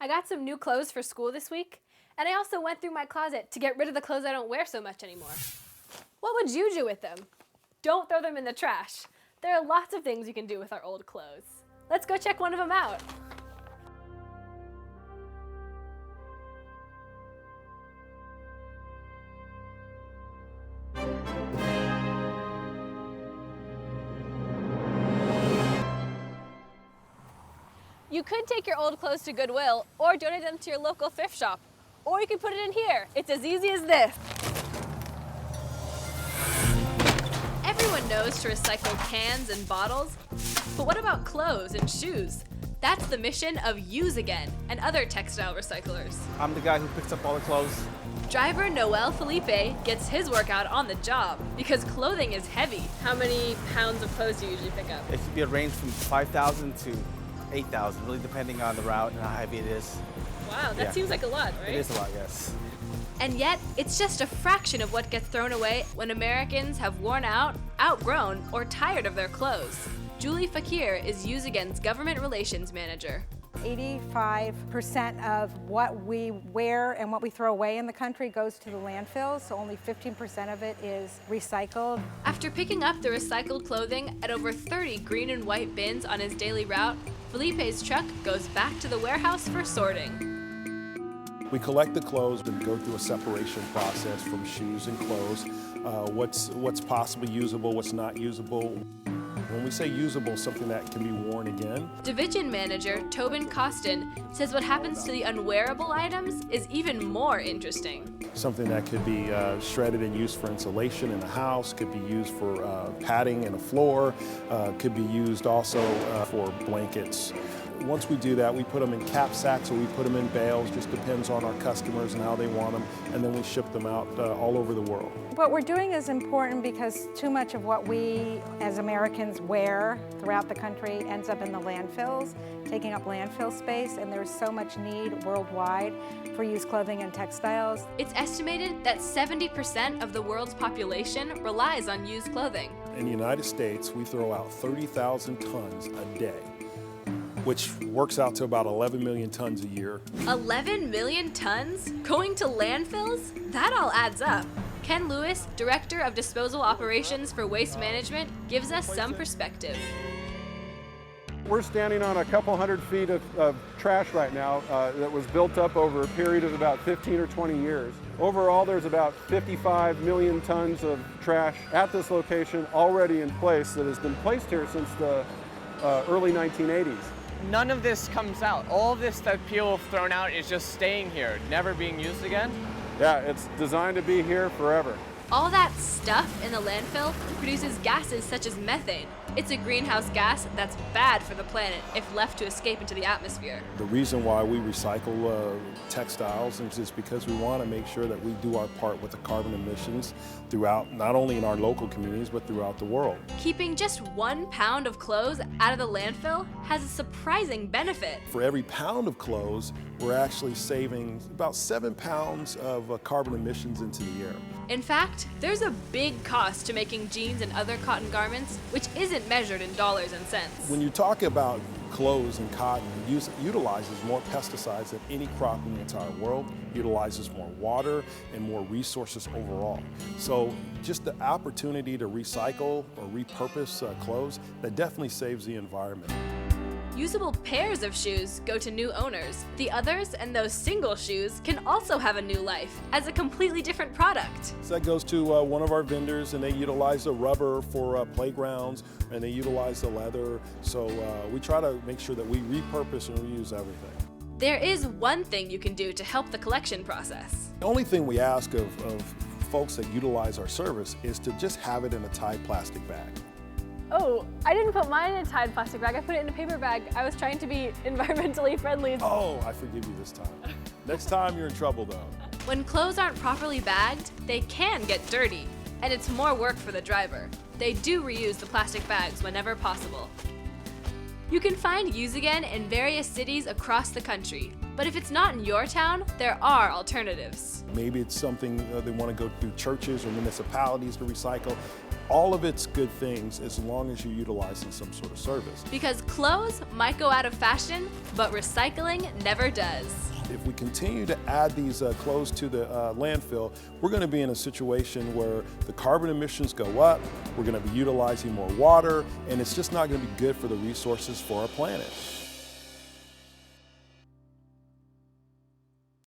I got some new clothes for school this week, and I also went through my closet to get rid of the clothes I don't wear so much anymore. What would you do with them? Don't throw them in the trash. There are lots of things you can do with our old clothes. Let's go check one of them out. You could take your old clothes to Goodwill or donate them to your local thrift shop. Or you could put it in here. It's as easy as this. Everyone knows to recycle cans and bottles, but what about clothes and shoes? That's the mission of USAgain and other textile recyclers. I'm the guy who picks up all the clothes. Driver Noel Felipe gets his workout on the job because clothing is heavy. How many pounds of clothes do you usually pick up? It could be a range from 5,000 to 8,000, really depending on the route and how heavy it is. Wow, that seems like a lot, right? It is a lot, yes. And yet, it's just a fraction of what gets thrown away when Americans have worn out, outgrown, or tired of their clothes. Julie Fakir is USAgain's government relations manager. 85% of what we wear and what we throw away in the country goes to the landfills, so only 15% of it is recycled. After picking up the recycled clothing at over 30 green and white bins on his daily route, Felipe's truck goes back to the warehouse for sorting. We collect the clothes and go through a separation process from shoes and clothes. What's possibly usable, what's not usable. When we say usable, something that can be worn again. Division manager Tobin Costin says what happens to the unwearable items is even more interesting. Something that could be shredded and used for insulation in the house, could be used for padding in the floor, could be used also for blankets. Once we do that, we put them in cap sacks or we put them in bales, just depends on our customers and how they want them, and then we ship them out all over the world. What we're doing is important because too much of what we as Americans wear throughout the country ends up in the landfills, taking up landfill space, and there's so much need worldwide for used clothing and textiles. It's estimated that 70% of the world's population relies on used clothing. In the United States, we throw out 30,000 tons a day, which works out to about 11 million tons a year. 11 million tons? Going to landfills? That all adds up. Ken Lewis, Director of Disposal Operations for Waste Management, gives us some perspective. We're standing on a couple hundred feet of trash right now that was built up over a period of about 15 or 20 years. Overall, there's about 55 million tons of trash at this location already in place that has been placed here since the early 1980s. None of this comes out. All of this that people have thrown out is just staying here, never being used again. Yeah, it's designed to be here forever. All that stuff in the landfill produces gases such as methane. It's a greenhouse gas that's bad for the planet if left to escape into the atmosphere. The reason why we recycle textiles is because we want to make sure that we do our part with the carbon emissions throughout, not only in our local communities, but throughout the world. Keeping just 1 pound of clothes out of the landfill has a surprising benefit. For every pound of clothes, we're actually saving about 7 pounds of carbon emissions into the air. In fact, there's a big cost to making jeans and other cotton garments, which isn't measured in dollars and cents. When you talk about clothes and cotton, it utilizes more pesticides than any crop in the entire world, utilizes more water and more resources overall. So just the opportunity to recycle or repurpose clothes, that definitely saves the environment. Usable pairs of shoes go to new owners. The others and those single shoes can also have a new life as a completely different product. So that goes to one of our vendors, and they utilize the rubber for playgrounds, and they utilize the leather. So we try to make sure that we repurpose and reuse everything. There is one thing you can do to help the collection process. The only thing we ask of folks that utilize our service is to just have it in a Tide plastic bag. Oh, I didn't put mine in a Tide plastic bag. I put it in a paper bag. I was trying to be environmentally friendly. Oh, I forgive you this time. Next time you're in trouble though. When clothes aren't properly bagged, they can get dirty, and it's more work for the driver. They do reuse the plastic bags whenever possible. You can find USAgain in various cities across the country, but if it's not in your town, there are alternatives. Maybe it's something they want to go through churches or municipalities to recycle. All of it's good things as long as you're utilizing some sort of service. Because clothes might go out of fashion, but recycling never does. If we continue to add these clothes to the landfill, we're going to be in a situation where the carbon emissions go up, we're going to be utilizing more water, and it's just not going to be good for the resources for our planet.